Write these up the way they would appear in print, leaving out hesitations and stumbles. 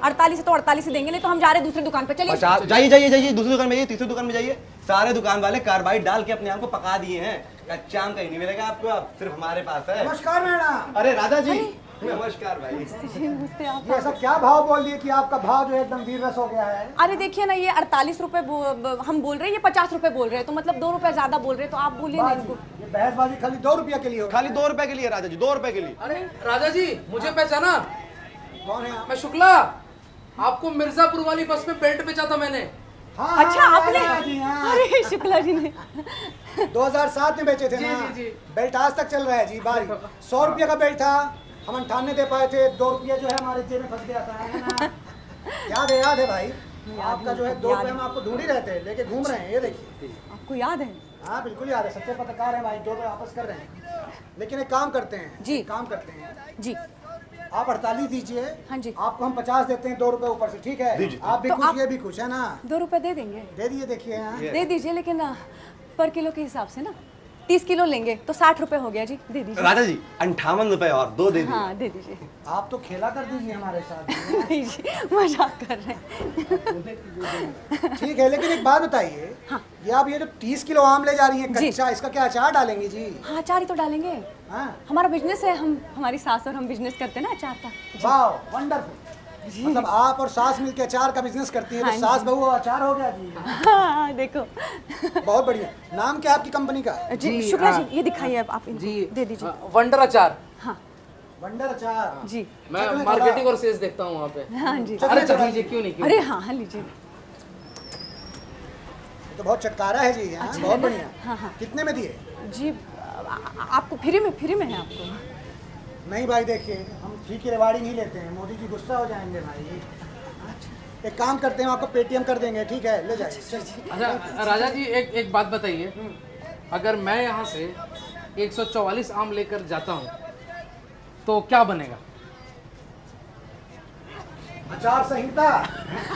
48 है तो 48 ही देंगे, नहीं तो हम जा रहे हैं दूसरी दुकान पे। चलिए 50। जाइए जाइए जाइए, दूसरी दुकान में जाइए, तीसरी दुकान में जाइए। सारे दुकान वाले कार्बाइड डाल के अपने आप को पका दिए हैं। कच्चा आम कहीं नहीं मिलेगा आपको, अब सिर्फ हमारे पास है। नमस्कार मैडम। अरे राधा जी नमस्कार भाई। ये ऐसा क्या भाव बोल दिए कि आपका भाव जो है एकदम वीर रस हो गया है? अरे देखिए ना, ये 48 रुपए हम बोल रहे हैं, ये 50 रुपए बोल रहे हैं, तो मतलब 2 रुपए ज्यादा बोल रहे हैं, तो आप बोलिए ना इनको। ये बहसबाजी खाली 2 रुपया के लिए हो? खाली 2 रुपए के लिए राजा जी, 2 रुपए के लिए। अरे राजा जी, मुझे पहचाना? कौन है आप? मैं शुक्ला, आपको मिर्जापुर वाली बस में बेल्ट बेचा था मैंने। हाँ, अच्छा हाँ, आपने? हाँ जी, हाँ। अरे शुक्ला जी ने 2007 में बेचे थे जी, ना? जी, जी। बेल्ट आज तक चल रहा है जी। बारी 100 रुपये का बेल्ट था, हम 98 दे पाए थे। 2 रुपये जो है हमारे जेब में फंस गया था, है ना? याद है भाई। आपका जो है 2 रुपये हम आपको ढूंढ ही रहते हैं, लेके घूम रहे हैं। ये देखिए, आपको याद है? हाँ बिल्कुल याद है, सच्चे पत्रकार हैं भाई। 2 रुपये वापस कर रहे हैं, लेकिन एक काम करते हैं जी। काम करते हैं, जी आप 48 दीजिए। हाँ जी। आपको हम 50 देते हैं, 2 रुपए ऊपर से, ठीक है? आप भी तो खुश, आप- ये भी खुश है ना? 2 रुपए दे देंगे? दे दिए, देखिए हाँ। दे दीजिए, लेकिन पर किलो के हिसाब से ना, 30 किलो लेंगे तो 60 रुपए हो गया जी, दे दीजिए। राजा जी 58 रुपए और 2 दे दिए। हाँ दे दीजिए। आप तो खेला कर दीजिए हमारे साथ। नहीं जी, मजाक कर रहे हैं। ठीक है, लेकिन एक बात बताइए, ये आप ये जो 30 किलो आम ले जा रही हैं जी। कच्चा, इसका क्या अचार डालेंगी जी? हाँ अचार ही तो डालेंगे, हाँ, हमारा बिजनेस है, हमारी सास और हम बिजनेस करते हैं ना अचार का। वाह वंडरफुल। मतलब आप और सास मिलके अचार का बिजनेस करती हैं, हाँ तो जी। सास बहू अचार हो गया जी। हाँ देखो। बहुत बढ़िया। नाम क्या है आपकी कंपनी का? जी शुक्ला जी, ये दिखाइए आप इनको दे दीजिए। वंडर अचार। हाँ वंडर अचार जी। मैं चलो, मार्केटिंग और सेल्स देखता हूँ वहाँ पे। हाँ जी। अरे चल लीजिए, क्यों नहीं, क्यों अरे हाँ हाँ लीजिए। ये तो बहुत चटकारा है जी। हाँ, अच्छा बहुत है ना? बढ़िया। हाँ, हाँ। कितने में दिए? जी आपको फ्री में है आपको। नहीं भाई, देखिए हम फ्री की रिवार्ड नहीं लेते हैं, मोदी जी गुस्सा हो जाएंगे भाई। एक काम करते हैं, हम आपको पेटीएम कर देंगे, ठीक है? ले जाइए। अच्छा राजा जी, एक बात बताइए, अगर मैं यहाँ से 144 आम लेकर जाता हूँ तो क्या बनेगा? आचार संहिता।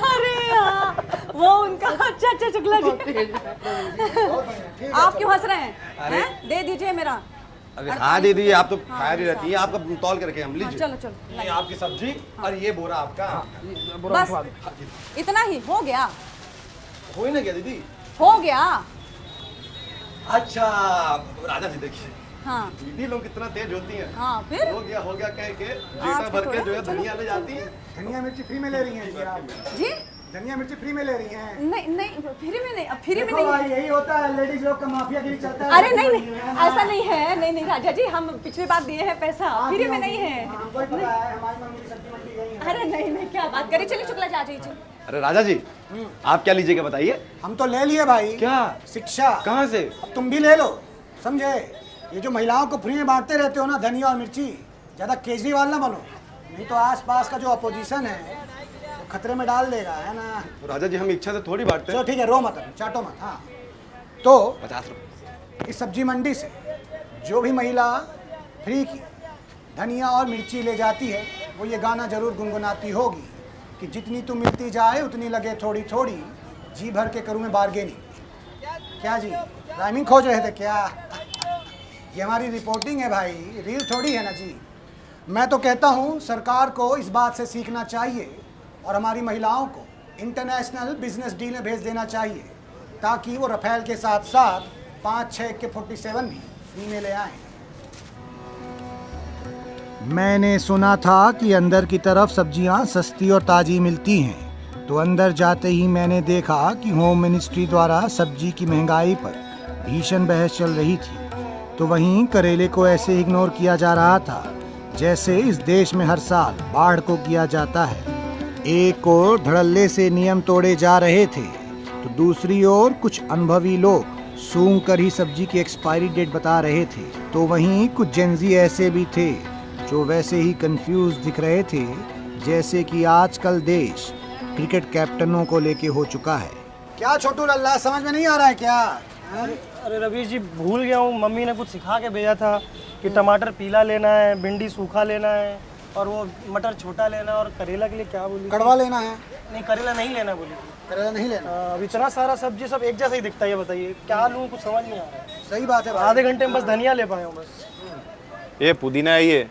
अरे यार, वो उनका अच्छा शुक्ला जी। बहुत बढ़िया, ठीक है। आप क्यों हंस रहे हैं? हैं? दे दीजिए मेरा। अरे हाँ दे दीजिए, आप तो फायर ही रहती है। आपका तौल करके हम हाँ, लीजिए। चलो ये आपकी सब्जी और ये बोरा आपका। बस इतना ही हो गया? हो ही ना गया दीदी? हो गया। अच्छा राजा जी देखिए, हाँ दीदी लोग कितना तेज होती हैं। हाँ फिर हो गया कह के आज जेटा भर के थोड़ा, जो है चलो। धनिया ले जाती है। धनिया मिर्ची फ्री में ले रही हैं जी आप? जी धनिया मिर्ची फ्री में ले रही हैं? नहीं फ्री में नहीं, अब फ्री में देखो नहीं। भाई, यही होता है लेडीज लोग का, माफियागिरी चलता है। अरे नहीं ऐसा नहीं है, नहीं राजा जी, हम पिछली बार दिए हैं पैसा, फ्री में नहीं है। हमको ही पता है, हमारी मम्मी की सब्जी मंडी गई है। अरे नहीं क्या बात करी, चलिए शुक्ला जी आ जाइए। अरे राजा जी आप क्या लीजिएगा बताइए? हम तो ले लिए भाई। क्या? शिक्षा। कहाँ से? अब तुम भी ले लो, समझे? ये जो महिलाओं को फ्री में बांटते रहते हो ना धनिया और मिर्ची, ज्यादा केजरीवाल ना बनो, नहीं तो आसपास का जो अपोजिशन है वो खतरे में डाल देगा, है ना? तो राजा जी हम इच्छा से थोड़ी बांटते चलो हैं। ठीक है, रो मत, चाटो मत। हाँ तो 50 रुपए। इस सब्जी मंडी से जो भी महिला फ्री की धनिया और मिर्ची ले जाती है, वो ये गाना जरूर गुनगुनाती होगी कि जितनी तू मिलती जाए उतनी लगे थोड़ी थोड़ी, जी भर के करूँ मैं बार्गेनिंग। क्या जी, राइमिंग खोज रहे थे क्या? ये हमारी रिपोर्टिंग है भाई, रील थोड़ी है ना जी। मैं तो कहता हूँ सरकार को इस बात से सीखना चाहिए और हमारी महिलाओं को इंटरनेशनल बिजनेस डील में भेज देना चाहिए, ताकि वो रफेल के साथ साथ 5-6 के 47 भी फ्री में ले आए। मैंने सुना था कि अंदर की तरफ सब्जियां सस्ती और ताज़ी मिलती हैं, तो अंदर जाते ही मैंने देखा कि होम मिनिस्ट्री द्वारा सब्जी की महंगाई पर भीषण बहस चल रही थी। तो वहीं करेले को ऐसे इग्नोर किया जा रहा था जैसे इस देश में हर साल बाढ़ को किया जाता है। एक ओर धड़ल्ले से नियम तोड़े जा रहे थे, तो दूसरी ओर कुछ अनुभवी लोग सूंघ कर ही सब्जी की एक्सपायरी डेट बता रहे थे। तो वहीं कुछ जेंजी ऐसे भी थे जो वैसे ही कंफ्यूज दिख रहे थे जैसे कि आजकल देश क्रिकेट कैप्टनों को लेके हो चुका है। क्या छोटू लल्ला, समझ में नहीं आ रहा है क्या? अरे रवीश जी, भूल गया हूँ, मम्मी ने कुछ सिखा के भेजा था कि टमाटर पीला लेना है, भिंडी सूखा लेना है और वो मटर छोटा लेना है, और करेला के लिए क्या बोली? कड़वा लेना है। नहीं, करेला नहीं लेना बोली थी। करेला नहीं लेना? अब इतना सारा सब्जी सब एक जैसा ही दिखता है, ये बताइए क्या लूँ, कुछ समझ नहीं आ रहा है। सही बात है भाई। आधे घंटे में बस धनिया ले पाए हूँ बस। ये पुदीना है, ये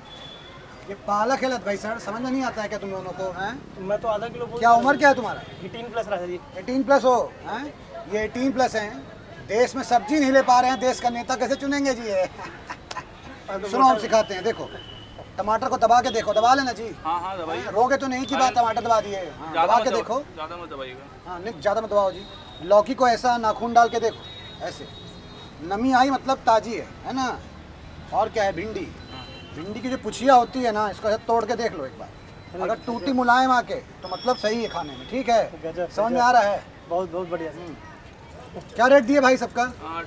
ये पालक है लत भाई सर, समझ में नहीं आता है क्या तुम दोनों को? हैं? मैं तो आधा किलो बोल क्या उम्र क्या है तुम्हारा? 18 प्लस राजा जी। 18 प्लस हो? हैं? ये 18 प्लस हैं, देश में सब्जी नहीं ले पा रहे हैं, देश का नेता कैसे चुनेंगे जी ये? सुनो हम सिखाते हैं, देखो टमाटर को दबा के देखो, दबा लेना जी। हाँ हाँ दबाइए। रोगे तो नहीं की बात, टमाटर दबा दिए। हाँ, दबा के देखो। ज़्यादा मत दबाइएगा। हाँ नहीं ज़्यादा मत दबाओ जी। लौकी को ऐसा नाखून डाल के देखो, ऐसे नमी आई मतलब ताजी है ना। और क्या है, भिंडी, भिंडी की जो पुछिया होती है ना, इसको ऐसे तोड़ के देख लो एक बार, अगर टूटी मुलायम आके तो मतलब सही है खाने में, ठीक है? गजब, समझ में गजब। आ रहा है? बहुत बहुत बढ़िया। क्या रेट दिए भाई सबका?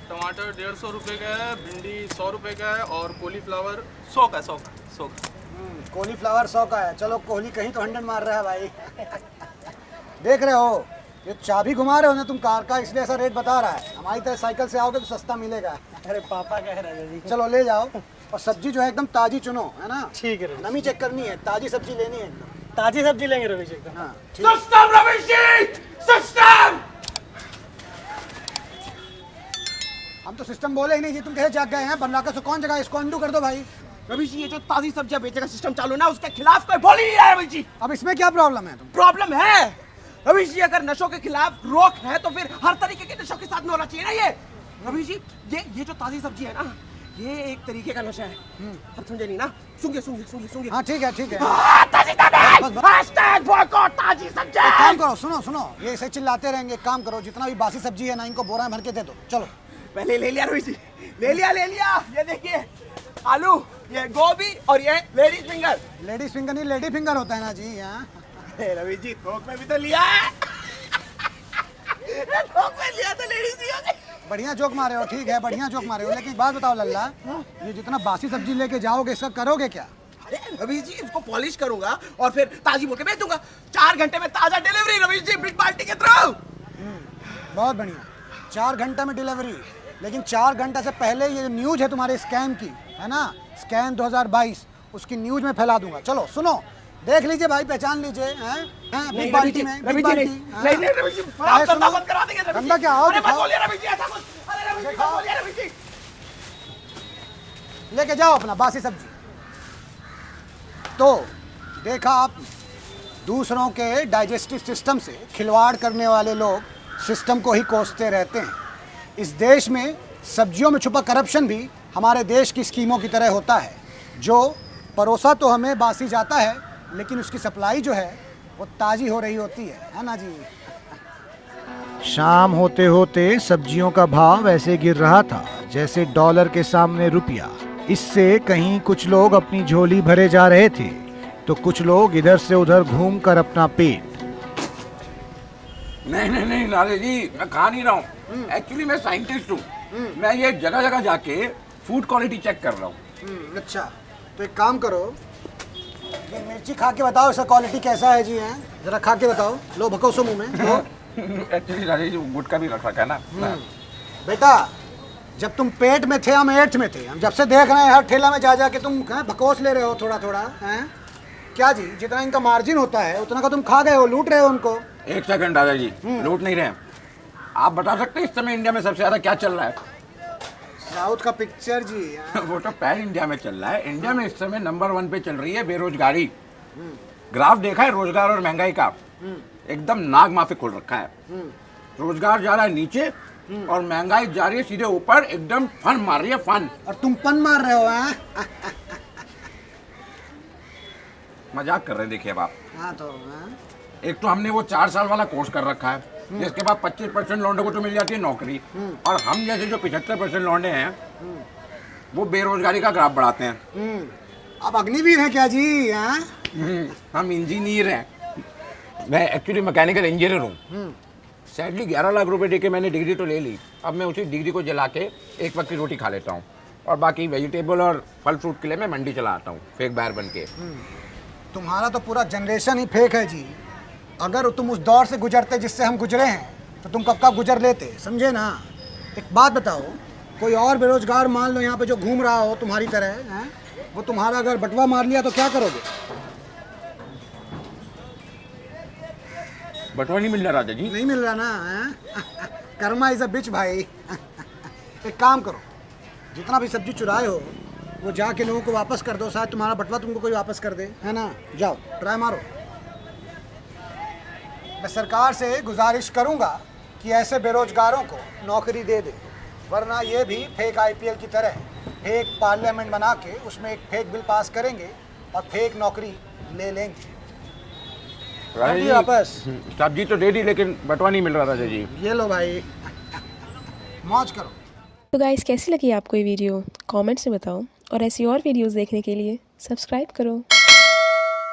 टमाटर 150 रुपये का है, भिंडी 100 रुपये का है और कॉलीफ्लावर 100 का 100 का 100 का। कॉलीफ्लावर 100 का है। चलो कोहली कहीं तो 100 मार रहा है भाई। देख रहे हो, ये चाबी घुमा रहे हो ना तुम कार का, इसलिए ऐसा रेट बता रहा है। हमारी तरह साइकिल से आओगे तो सस्ता मिलेगा। अरे पापा कह रहे हैं जी। चलो ले जाओ, और सब्जी जो है एकदम ताजी चुनो, है ना? ठीक है रवि। नमी चेक करनी है, ताजी सब्जी लेनी है एकदम। ताजी सब्जी लेंगे रवि जी एकदम। हाँ ठीक। System Ramesh ji, system. हम तो सिस्टम बोले ही नहीं जी, तुम कैसे जाग गए हैं? बनवा के कौन जगह, इसको अंडू कर दो भाई। रवि जी, ये जो ताजी सब्जियां बेचने का सिस्टम चालू ना, उसके खिलाफ कोई बोल ही नहीं रहा है रवि जी। अब इसमें क्या प्रॉब्लम है? तुम प्रॉब्लम है रवि जी, अगर नशों के खिलाफ रोक है तो फिर हर तरीके के नशों के साथ में होना चाहिए ना ये। रवि जी, ये जो ताजी सब्जी है ना, ये एक तरीके का नशा है। अब समझे नहीं ना? सुनिए सुनिए सुनिए सुनिए। हाँ ठीक है ठीक है। ताजी सब्जी, hashtag boycott ताजी सब्जी। एक काम करो, सुनो सुनो, ये ऐसे चिल्लाते रहेंगे। एक काम करो, जितना भी बासी सब्जी है ना, इनको बोरा में भर के दे दो। चलो पहले ले लिया रवि जी, ले लिया। ये देखिए आलू, ये गोभी और ये लेडीज फिंगर। लेडीज फिंगर नहीं, लेडी फिंगर होता है ना जी। हाँ रवि जी, थोक में भी तो लिया है। थोक में लिया तो लेडीज भी हो गई। बढ़िया जोक मारे हो, ठीक है, बढ़िया जोक मारे हो। लेकिन एक बात बताओ लल्ला, ये जितना बासी सब्जी लेके जाओगे, इसका करोगे क्या? अरे रवि जी, इसको पॉलिश करूंगा और फिर ताजी बोल के बेच दूंगा। 4 घंटे में ताजा delivery Ravi ji, big party के थ्रू। बहुत बढ़िया, 4 घंटे में डिलीवरी। लेकिन 4 घंटे से पहले ये न्यूज है तुम्हारे स्कैम की, है ना, स्कैम 2022, उसकी न्यूज में फैला दूंगा। चलो सुनो, देख लीजिए भाई, पहचान लीजिए। बिग पार्टी में, बिग पार्टी। नहीं रवि जी, आप धंधा बंद करा देंगे रवि जी। धंधा क्या? आओ अरे मत दिखाओ। बोलिए रवि जी ऐसा कुछ। अरे रवि जी, मत बोलिए रवि जी। लेके जाओ अपना बासी सब्जी। तो देखा आप, दूसरों के डाइजेस्टिव सिस्टम से खिलवाड़ करने वाले लोग सिस्टम को ही कोसते रहते हैं। इस देश में सब्जियों में छुपा करप्शन भी हमारे देश की स्कीमों की तरह होता है, जो परोसा तो हमें बासी जाता है, लेकिन उसकी सप्लाई जो है वो ताज़ी हो रही होती है ना जी। शाम होते होते सब्जियों का भाव ऐसे गिर रहा था जैसे डॉलर के सामने रुपया। इससे कहीं कुछ लोग अपनी झोली भरे जा रहे थे, तो कुछ लोग इधर से उधर घूमकर अपना पेट। नहीं नारे जी, मैं खा नहीं रहा हूँ। एक्चुअली मैं साइंटिस्ट हूँ। मैं ये जगह जगह जाके फूड क्वालिटी चेक कर रहा हूँ। अच्छा, तो एक काम करो, ये मिर्ची खा के बताओ इसका क्वालिटी कैसा है जी। हैं जरा खा के बताओ, लो भकोसो मुंह में। एक्चुअली नारे जी, गुटका भी रख रखा है ना। बेटा, जब तुम पेट में थे हम 8th में थे। हम जब से देख रहे हैं हर ठेला में जा जा के तुम भकोस ले रहे हो थोड़ा थोड़ा। हैं क्या जी, जितना इनका मार्जिन होता है उतना का तुम खा गए हो, लूट रहे हो उनको। एक सेकंड दादाजी, लूट नहीं रहे। आप बता सकते हैं इस समय इंडिया में सबसे ज्यादा क्या चल रहा है? साउथ का पिक्चर जी। वो तो पैन इंडिया में चल रहा है। इंडिया में इस समय नंबर 1 पे चल रही है बेरोजगारी। ग्राफ देखा है रोजगार और महंगाई का? एकदम नाग माफिक खुल रखा है। रोजगार जा रहा है नीचे और महंगाई जा रही है सीधे ऊपर। एकदम फन मार रही है, फन। और तुम पन मार रहे हो। हैं मजाक कर रहे हैं, देखिए अब आप। हाँ तो एक तो हमने वो 4 साल वाला कोर्स कर रखा है, जिसके बाद 25% लौंडे को तो मिल जाती है नौकरी, और हम जैसे जो 75% लौंडे हैं वो बेरोजगारी का ग्राफ बढ़ाते हैं। अब अग्निवीर है क्या जी? हैं हम इंजीनियर हैं। मैं एक्चुअली मैकेनिकल इंजीनियर हूँ। सैडली 11 लाख रुपए दे के मैंने डिग्री तो ले ली। अब मैं उसी डिग्री को जला के एक वक्त की रोटी खा लेता हूँ, और बाकी वेजिटेबल और फल फ्रूट के लिए मैं मंडी चला आता हूँ फेक बायर बन के। तुम्हारा तो पूरा जनरेशन ही फेक है जी। अगर तुम उस दौर से गुजरते जिससे हम गुजरे हैं तो तुम कब का गुजर लेते, समझे ना। एक बात बताओ, कोई और बेरोजगार मान लो यहाँ पे जो घूम रहा हो तुम्हारी तरह, हैं वो तुम्हारा अगर बटवा मार लिया तो क्या करोगे? बटवा नहीं मिल रहा राजा जी। नहीं मिल रहा ना। हैं कर्मा इज अ बिच भाई। एक काम करो, जितना भी सब्जी चुराए हो वो जाके लोगों को वापस कर दो, शायद तुम्हारा बटवा तुमको कोई वापस कर दे, है ना? जाओ ट्राई मारो। मैं सरकार से गुजारिश करूंगा कि ऐसे बेरोजगारों को नौकरी दे दे, वरना ये भी फेक IPL की तरह फेक पार्लियामेंट बना के उसमें एक फेक बिल पास करेंगे और फेक नौकरी ले लेंगे। राजा जी, वापस सब्जी तो दे दी लेकिन बटवा नहीं मिल रहा राजा जी। ये लो भाई, मौज करो। तो गाइस, कैसी लगी आपको ये वीडियो? कमेंट्स में बताओ और ऐसी और वीडियोस देखने के लिए सब्सक्राइब करो।